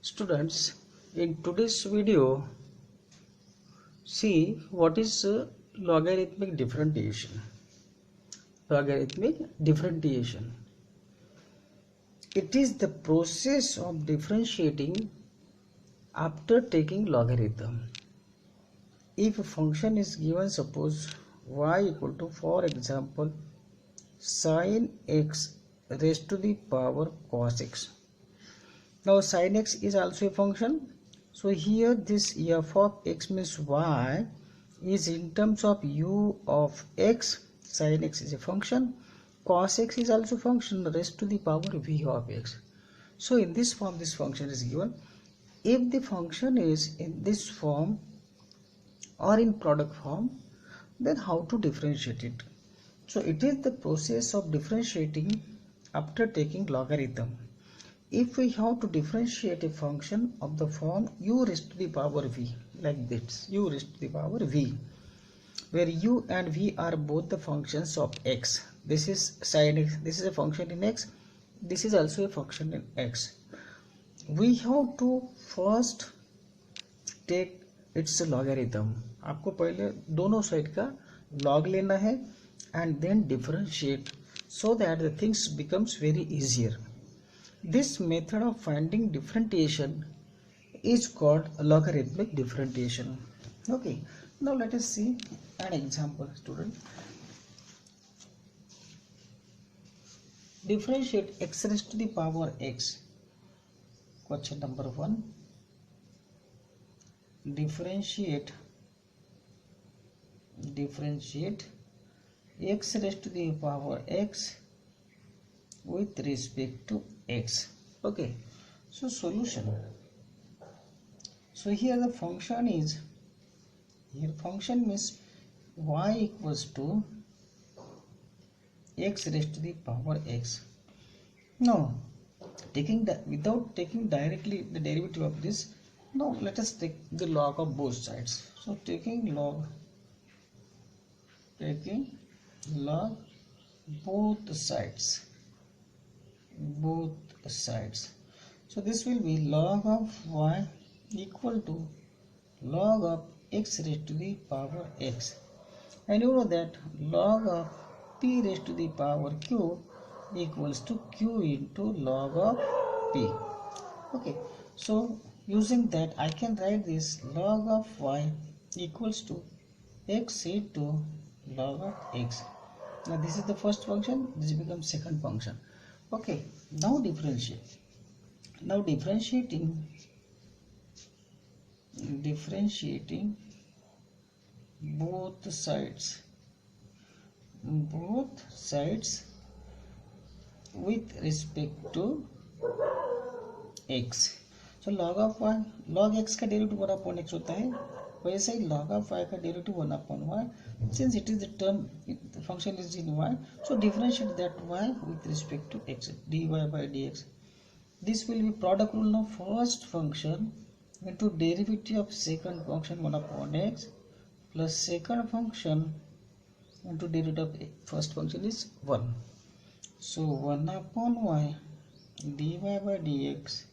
Students, in today's video, see what is logarithmic differentiation. Logarithmic differentiation. It is the process of differentiating after taking logarithm. If a function is given, suppose y equal to, for example, sin x raised to the power cos x. Now sin x is also a function. So here this f of x means y is in terms of u of x. Sin x is a function. Cos x is also function raised to the power v of x. So in this form this function is given. If the function is in this form or in product form, then how to differentiate it? So it is the process of differentiating after taking logarithm. If we have to differentiate a function of the form u raised to the power v, like this, u raised to the power v, where u and v are both the functions of x. This is sin x, this is a function in x, this is also a function in x. We have to first take its logarithm. आपको पहले दोनों side का log लेना है and then differentiate so that the things becomes very easier. This method of finding differentiation is called logarithmic differentiation. Okay, now let us see an example, student. Differentiate x raised to the power x. Question number 1. Differentiate x raised to the power x with respect to x. Okay, so solution. So here the function is, here function means y equals to x raised to the power x. Now without taking directly the derivative of this, now let us take the log of both sides. So taking log both sides. So this will be log of y equal to log of x raised to the power x, and you know that log of p raised to the power q equals to q into log of p. Okay, so using that I can write this log of y equals to x into log of x. Now this is the first function, this becomes second function. Okay, now differentiate. Now differentiating both sides with respect to x. So log of y, log x का derivative 1 upon x होता है, वैसे ही log of y का derivative 1 upon y. Since it is the term, the function is in y, so differentiate that y with respect to x, dy by dx. This will be product rule of first function into derivative of second function 1 upon x plus second function into derivative of first function is 1. So 1 upon y dy by dx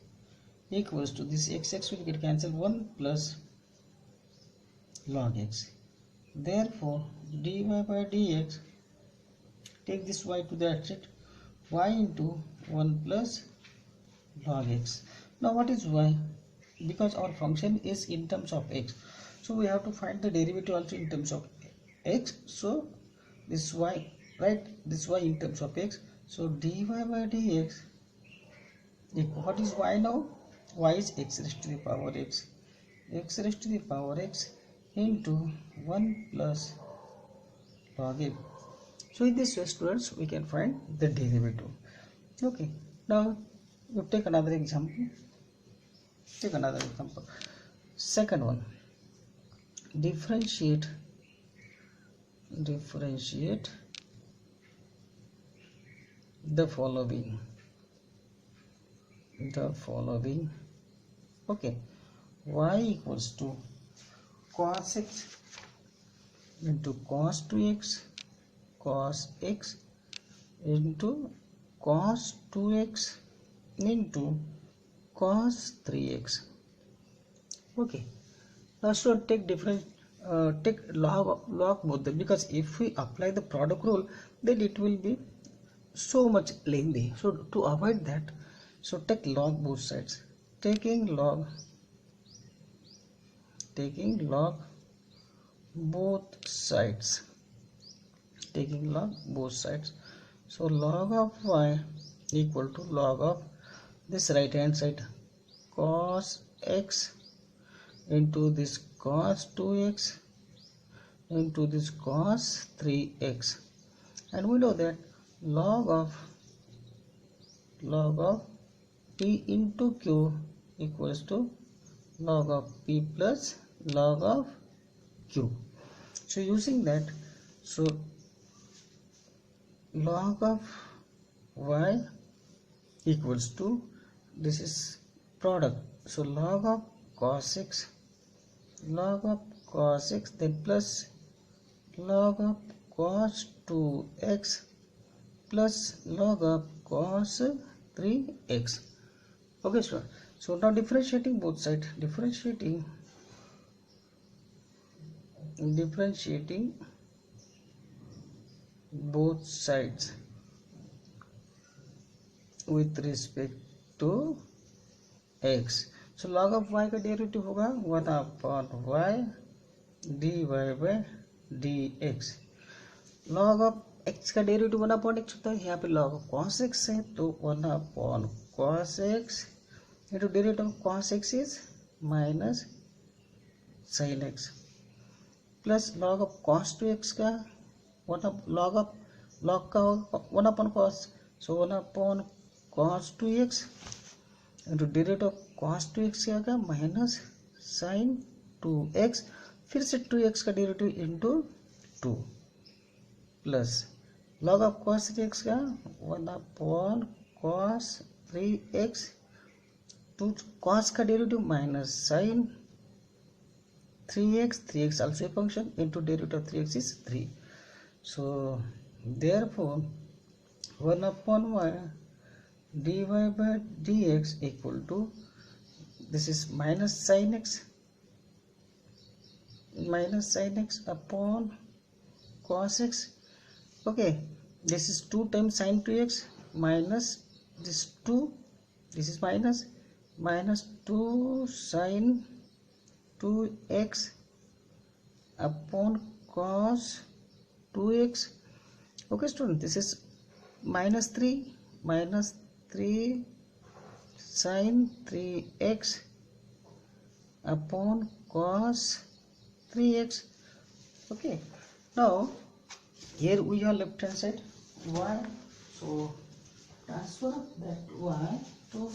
equals to this x will get cancelled, 1 plus log x. Therefore dy by dx, take this y to the exit, y into 1 plus log x. Now what is y? Because our function is in terms of x, so we have to find the derivative also in terms of x. So this y, right, this y in terms of x, so dy by dx, what is y now? Y is x raised to the power x into 1 plus log x. So in this way, students, we can find the derivative. Okay, now you take another example. Second one, differentiate the following. Okay, y equals to cos x into cos 2x, cos x into cos 2x into cos 3x. Okay, now so take different take log both them, because if we apply the product rule then it will be so much lengthy. So to avoid that, so take log both sides. Taking log both sides, taking log both sides. So log of y equal to log of this right hand side, cos x into this cos 2x into this cos 3x. And we know that log of p into q equals to log of p plus log of q. So using that, so log of y equals to, this is product, so log of cos x, then plus log of cos 2x plus log of cos 3x. Okay, so now differentiating both sides, differentiating both sides with respect to x. So log of y का derivative होगा 1 upon y dy by dx. log of x का derivative 1 upon x होता है, यहाँ पे log of cos x है तो 1 upon cos x into derivative of cos x is minus sin x plus log of cos 2x का log का 1 upon cos, so 1 upon cos 2x into derivative of cos 2x क्या होगा minus sin 2x, फिर से 2x का derivative into 2 plus log of cos 3x का 1 upon cos 3x, तो cos का derivative minus sin 3x also a function into derivative of 3x is 3. So therefore 1 upon y dy by dx equal to, this is minus sin x upon cos x. Okay, this is 2 times sin 2x minus this 2, this is minus 2 sin 2x upon cos 2x. Okay student, this is minus 3 sin 3x upon cos 3x. Okay, now here we have left hand side y, so transfer that y to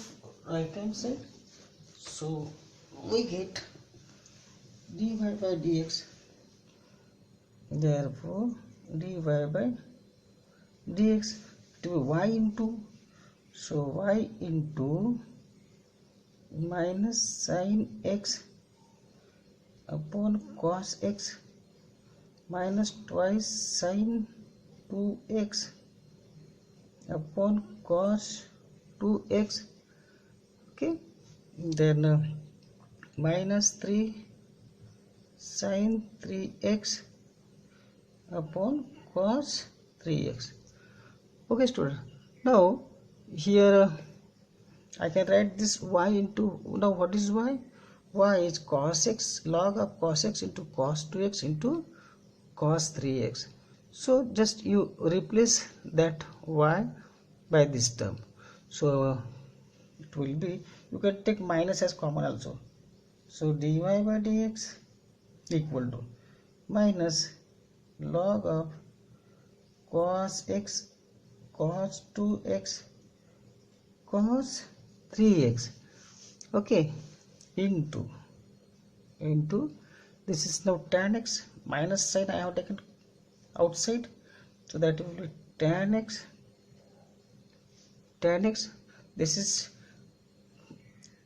right hand side, so we get dy by dx. Therefore dy by dx to y into, so y into minus sin x upon cos x minus twice sin 2x upon cos 2x. Okay, then minus 3 sin 3x upon cos 3x. Okay student, now here I can write this y into, now what is y? Y is cos x, log of cos x into cos 2x into cos 3x. So just you replace that y by this term, so it will be, you can take minus as common also, so dy by dx equal to minus log of cos x cos 2x cos 3x, okay, into this is now tan x, minus sign I have taken outside, so that will be tan x, this is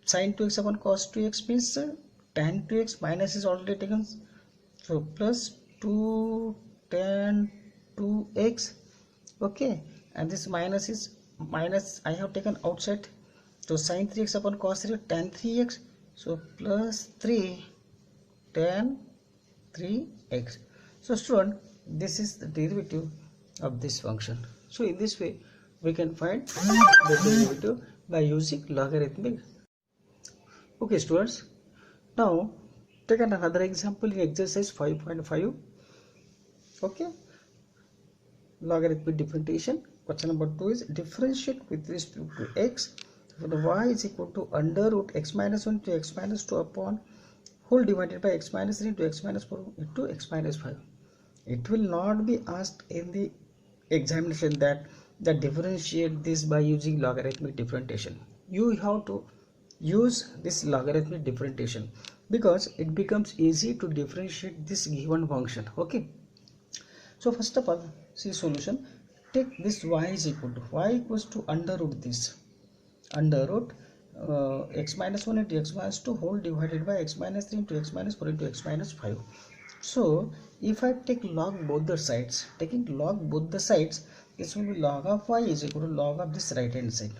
sin 2x upon cos 2x means tan 2x, minus is already taken, so plus 2 tan 2x. Okay, and this minus is minus I have taken outside, So sin 3x upon cos 3 tan 3x. So plus 3 tan 3x. So student, this is the derivative of this function. So in this way we can find the derivative by using logarithmic. Okay students, now take another example in exercise 5.5. okay, logarithmic differentiation. Question number 2 is differentiate with respect to x. For the y is equal to under root x minus 1 to x minus 2 upon whole divided by x minus 3 into x minus 4 into x minus 5. It will not be asked in the examination that differentiate this by using logarithmic differentiation. You have to use this logarithmic differentiation because it becomes easy to differentiate this given function. Okay, so first of all, see solution. Take this y is equal to y equals to under root this under root x minus 1 into x minus 2 whole divided by x minus 3 into x minus 4 into x minus 5. So if I take log both the sides, taking log both the sides, this will be log of y is equal to log of this right hand side.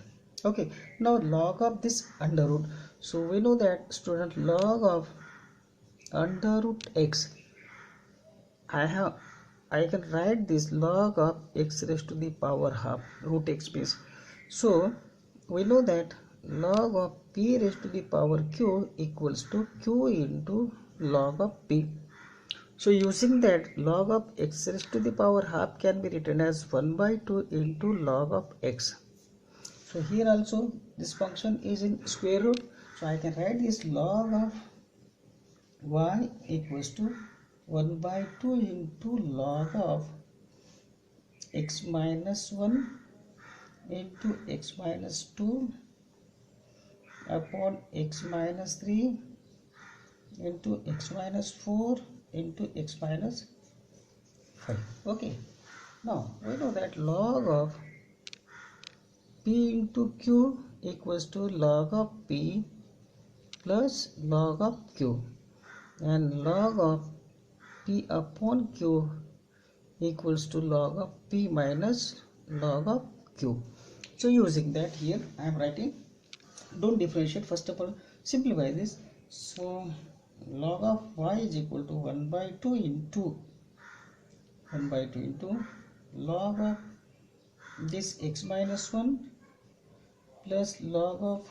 Okay, now log of this under root. So we know that student, log of under root x, I can write this log of x raised to the power half root x base. So we know that log of p raised to the power q equals to q into log of p. So using that, log of x raised to the power half can be written as 1 by 2 into log of x. So here also this function is in square root. So I can write this log of y equals to 1 by 2 into log of x minus 1 into x minus 2 upon x minus 3 into x minus 4 into x minus 5. Okay, now we know that log of p into q equals to log of p plus log of q, and log of p upon q equals to log of p minus log of q. So using that, here I am writing, don't differentiate, first of all simplify this. So log of y is equal to 1 by 2 into log of this x minus 1 plus log of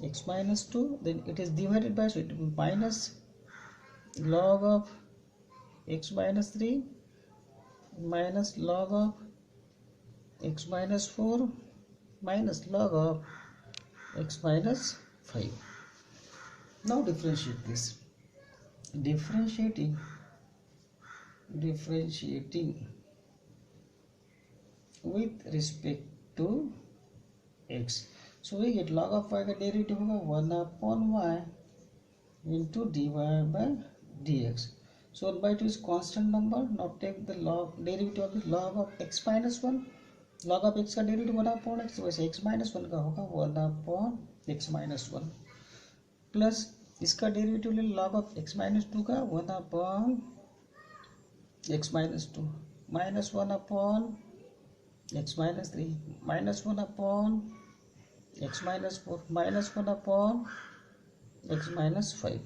x minus 2, then it is divided by, so it will be minus log of x minus 3 minus log of x minus 4 minus log of x minus 5. Now differentiate this. Differentiating with respect to x. So we get log of y का derivative होगा 1 upon y into dy by dx. So 1 by 2 is constant number. Now take the log derivative of the log of x minus 1. Log of x का derivative 1 upon x, वैसे x minus 1 का होगा 1 upon x minus 1 plus इसका derivative ले log of x minus 2 का 1 upon x minus 2 minus 1 upon x minus 3 minus 1 upon x minus 4 minus 1 upon x minus 5.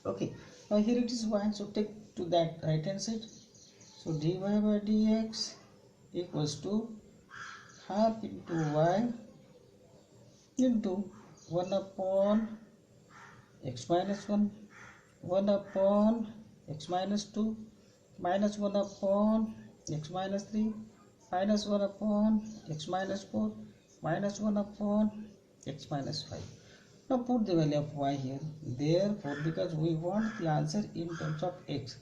Okay, now here it is y, so take to that right hand side. So dy by dx equals to half into y into 1 upon x minus 1 1 upon x minus 2 minus 1 upon x minus 3 minus 1 upon x minus 4 minus 1 upon x minus 5. Now put the value of y here. Therefore, because we want the answer in terms of x,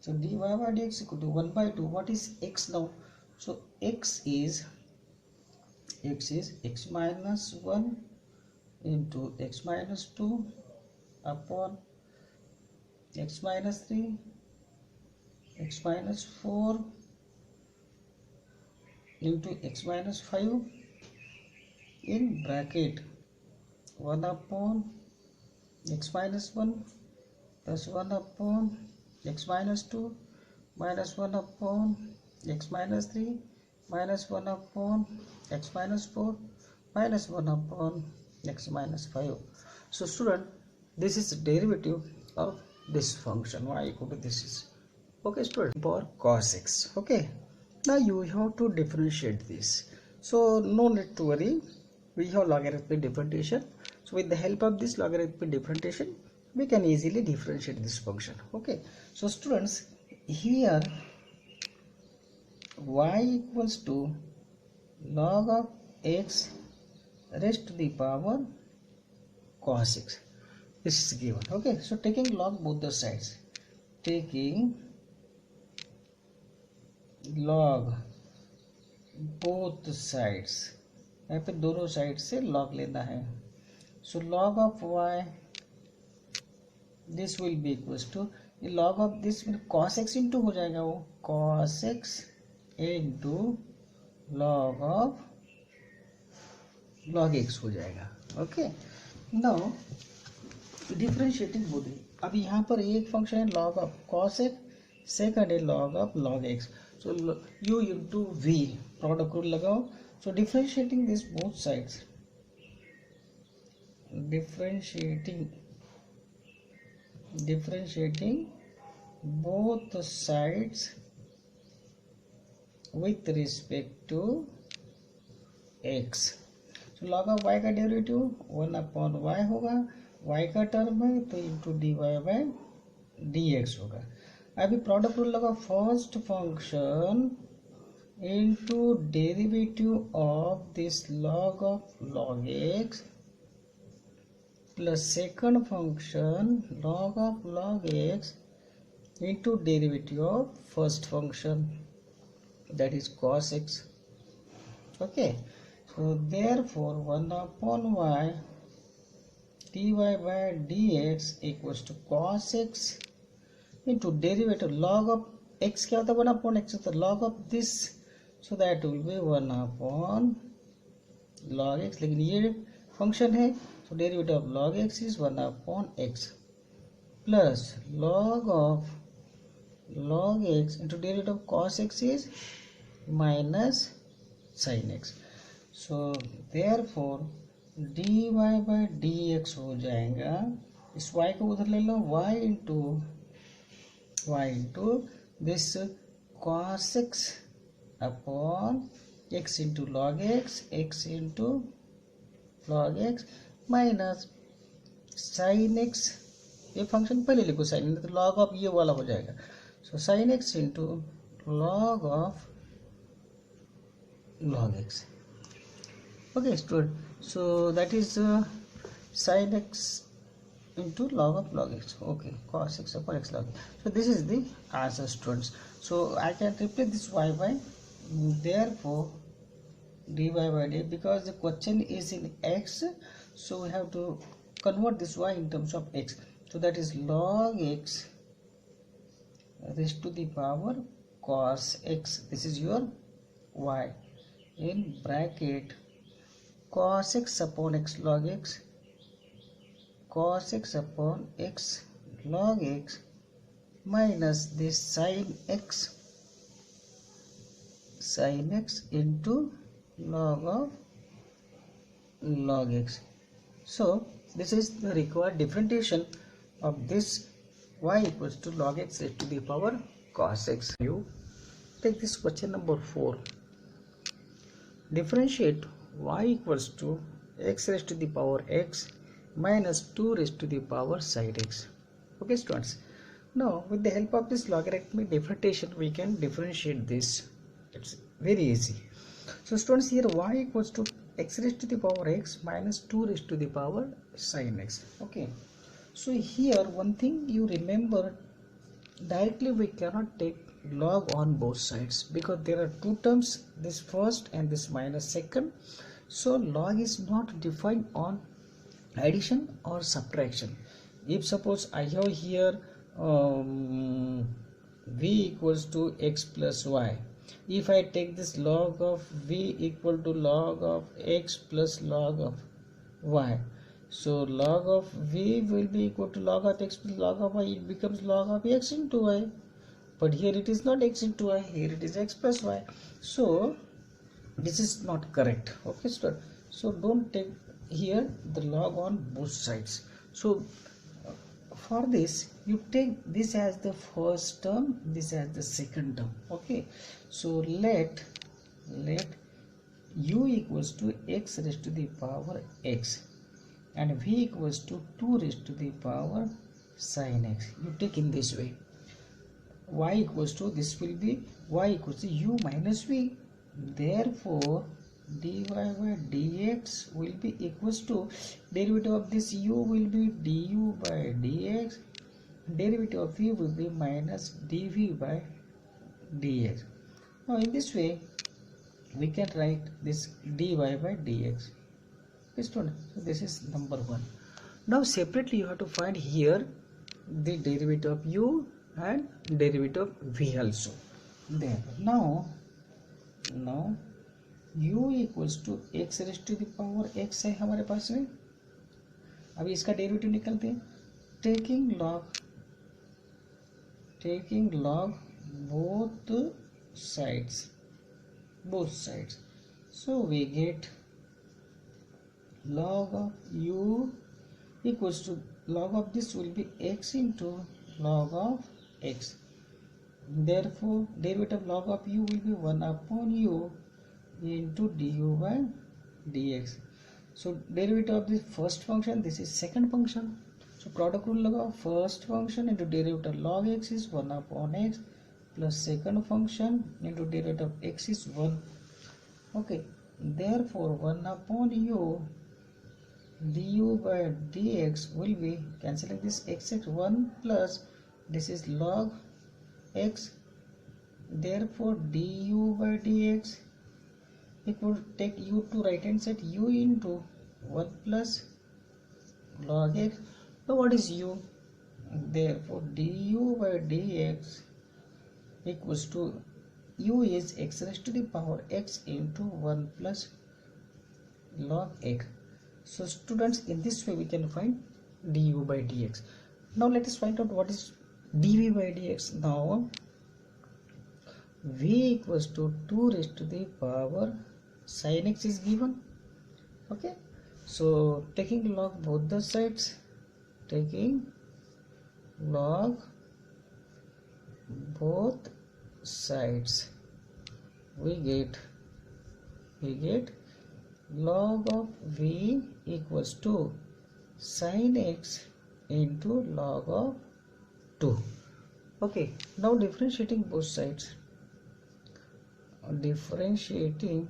so dy by dx equal to 1 by 2. What is x now? So x is x minus 1 into x minus 2 upon x minus 3 x minus 4 into x minus 5 in bracket 1 upon x minus 1 plus 1 upon x minus 2 minus 1 upon x minus 3 minus 1 upon x minus 4 minus 1 upon x minus 5. So student, this is derivative of this function y equal to this is, okay student, for cos x. Okay, now you have to differentiate this, so no need to worry, we have logarithmic differentiation. So with the help of this logarithmic differentiation we can easily differentiate this function. Okay, so students, here y equals to log of x raised to the power cos x, this is given. Okay, so taking log both the sides, taking log both sides, यहाँ पे दोनों side से log लेना है. So log of y, this will be equals to log of this cos x into हो जाएगा, वो cos x into log of log x हो जाएगा. Okay, now डिफरेंशिएटिंग बोल रही. अब यहाँ पर एक फंक्शन है log of cos x, second है log of log x. So u into v product rule लगाओ. So differentiating this both sides, differentiating both sides with respect to x. So log of y का derivative 1 upon y होगा, y का term है तो into D Y by D X होगा. अभी product rule लगा, first function into derivative of this log of log x plus second function log of log x into derivative of first function, that is cos x. Okay, so therefore 1 upon y dy by dx equals to cos x into derivative log of x क्या होता है 1 upon x होता है log of this, so that will be 1 upon log x. लेकिन ये function है, so derivative of log x is 1 upon x plus log of log x into derivative of cos x is minus sin x. So therefore dy by dx हो जाएगा, इस y को उधर ले लो, y into this cos x upon x into log x, x into log x minus sin x. ये function पहले लिखो sin, तो log ऑफ ये वाला हो जाएगा. So sin x into log of log x. Okay student, so that is sin x into log of log x. Okay, cos x upon x log x. So this is the answer students. So I can replace this y by, therefore dy by dx, because the question is in x, so we have to convert this y in terms of x. So that is log x raised to the power cos x, this is your y, in bracket cos x upon x log x, cos x upon x log x minus this sin x into log of log x. So this is the required differentiation of this y equals to log x raised to the power cos x. You take this question number 4. Differentiate y equals to x raised to the power x minus 2 raised to the power sine x. Okay students, now with the help of this logarithmic differentiation we can differentiate this. It's very easy. So students, here y equals to x raised to the power x minus 2 raised to the power sine x. Okay, so here one thing you remember, directly we cannot take log on both sides because there are two terms, this first and this minus second. So log is not defined on addition or subtraction. If suppose I have here v equals to x plus y, if I take this log of v equal to log of x plus log of y, so log of v will be equal to log of x plus log of y, it becomes log of x into y. But here it is not x into y, here it is x plus y. So this is not correct. Okay, So don't take here the log on both sides. So for this you take this as the first term, this as the second term. Okay, so let u equals to x raised to the power x and v equals to 2 raised to the power sin x. You take in this way. Y equals to, this will be y equals to u minus v. Therefore dy by dx will be equals to, derivative of this u will be du by dx, derivative of v will be minus dv by dx. Now in this way we can write this dy by dx. Okay, student, so this is number one. Now separately you have to find here the derivative of u and derivative of v also. Then now u equals to x raised to the power x है हमारे पास में. अभी इसका derivative निकालते हैं. Taking log both sides, so we get log of u equals to, log of this will be x into log of x. Therefore derivative of log of u will be 1 upon u into du by dx. So derivative of this first function, this is second function. So product rule लगाओ, first function into derivative of log x is 1 upon x plus second function into derivative of x is 1. Okay, therefore 1 upon u du by dx will be, cancelling this x 1 plus this is log x. Therefore du by dx equal, take u to right hand side, u into 1 plus log x. Now what is u? Therefore du by dx equals to, u is x raised to the power x into 1 plus log x. So students, in this way we can find du by dx. Now let us find out what is dv by dx. Now v equals to 2 raised to the power sin x is given. Okay, so taking log both the sides, taking log both sides, we get log of v equals to sin x into log of 2. Okay, now differentiating both sides, differentiating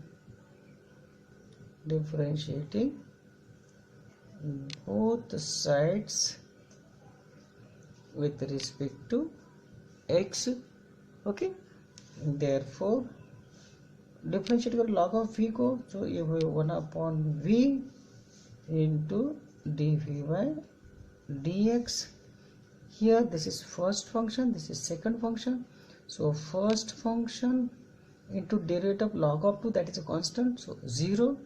both sides with respect to x. Okay, therefore differentiate कर log of v को, so ये हो 1 upon v into dv by dx. Here this is first function, this is second function. So first function into derivative of log of 2, that is a constant, so 0.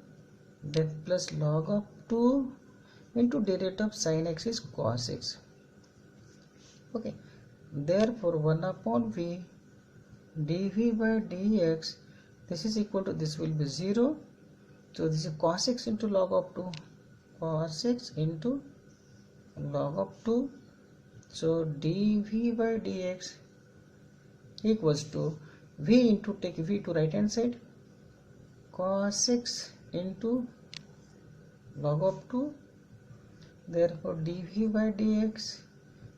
Then plus log of 2 into derivative of sin x is cos x. Okay, therefore 1 upon v dv by dx, this is equal to, this will be 0. So this is cos x into log of 2, cos x into log of 2. So dv by dx equals to v into, take v to right hand side, cos x into log of 2. Therefore dv by dx,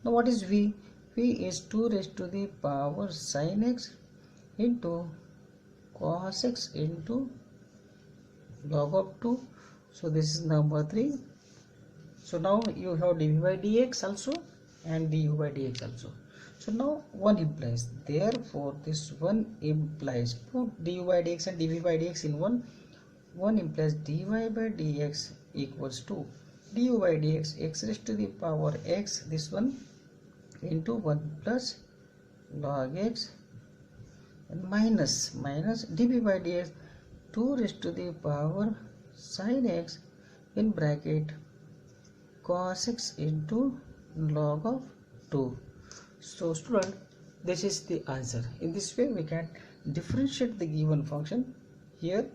now what is v? V is 2 raised to the power sin x into cos x into log of 2. So this is number 3. So now you have dv by dx also and du by dx also. So now 1 implies, therefore this 1 implies, put du by dx and dv by dx in 1 implies dy by dx equals to du by dx x raised to the power x, this one, into 1 plus log x, and minus dv by dx 2 raised to the power sin x in bracket cos x into log of 2. So student, this is the answer. In this way we can differentiate the given function. Here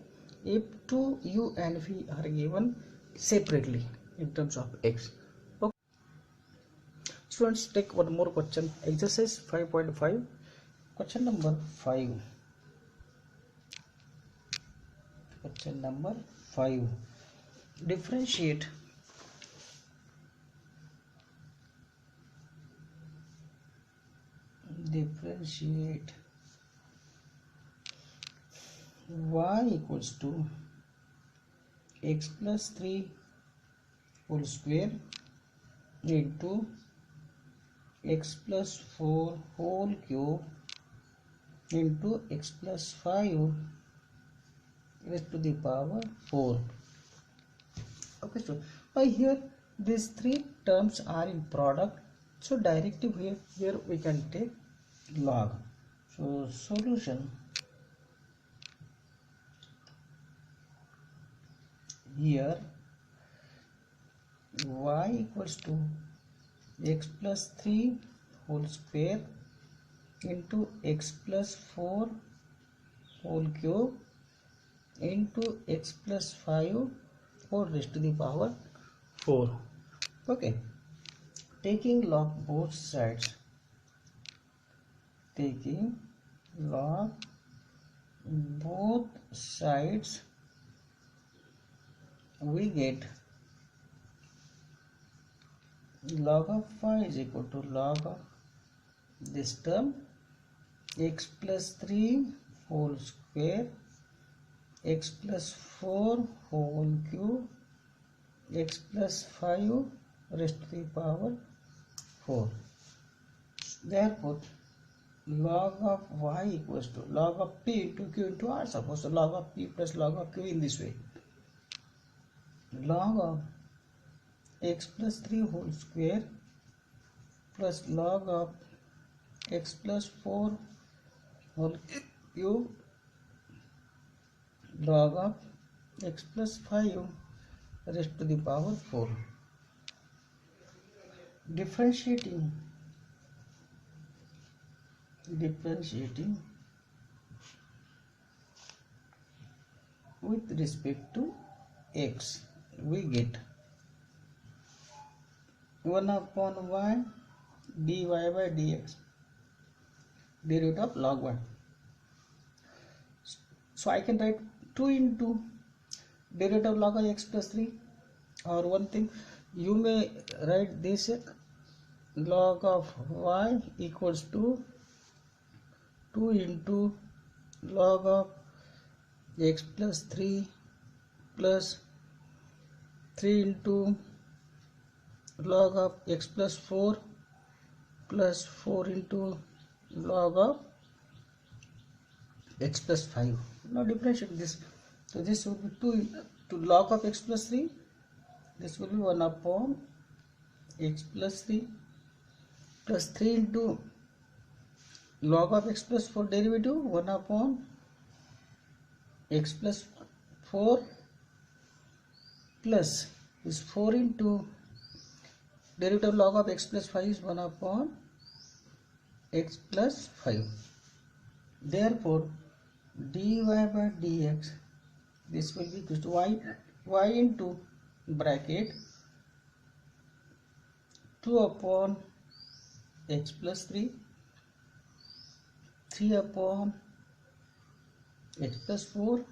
if 2 u and v are given separately in terms of x. Okay. Students, take one more question. Exercise 5.5. Question number 5. Question number 5. Differentiate y equals to x plus 3 whole square into x plus 4 whole cube into x plus 5 raised to the power 4. Okay, so by here these three terms are in product, so directly here we can take log. So solution, here y equals to x plus 3 whole square into x plus 4 whole cube into x plus 5 whole raised to the power 4. Okay, taking log both sides, taking log both sides, we get log of y is equal to log of this term x plus 3 whole square, x plus 4 whole cube, x plus 5 raised to the power 4. Therefore log of y equals to log of p into q into r. Suppose the log of p plus log of q in this way. Log of x plus 3 whole square plus log of x plus 4 whole cube log of x plus 5 raised to the power 4. Differentiating with respect to x, we get 1 upon y dy by dx, derivative of log 1. So I can write 2 into derivative of log of x plus 3, or one thing you may write this log of y equals to 2 into log of x plus 3 plus 3 into log of x plus 4 plus 4 into log of x plus 5. Now differentiate this. So this will be 2 to log of x plus 3. This will be 1 upon x plus 3 plus 3 into log of x plus 4 derivative 1 upon x plus 4 plus is 4 into derivative log of x plus 5 is 1 upon x plus 5. Therefore dy by dx, this will be equal to y into bracket 2 upon x plus 3 upon x plus 4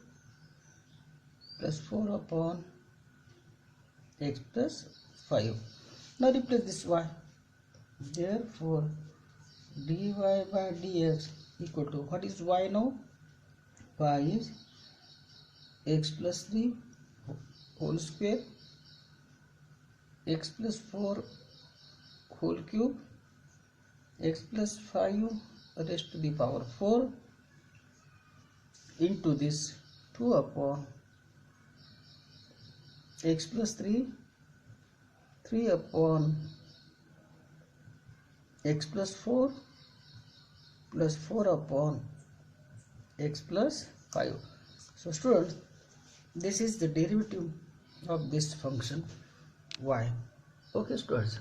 plus 4 upon x plus 5. Now replace this y. Therefore dy by dx equal to, what is y now? Y is x plus 3 whole square, x plus 4 whole cube, x plus 5 raised to the power 4 into this 2 upon x plus 3 upon x plus 4 plus 4 upon x plus 5. So students, this is the derivative of this function y. Okay students.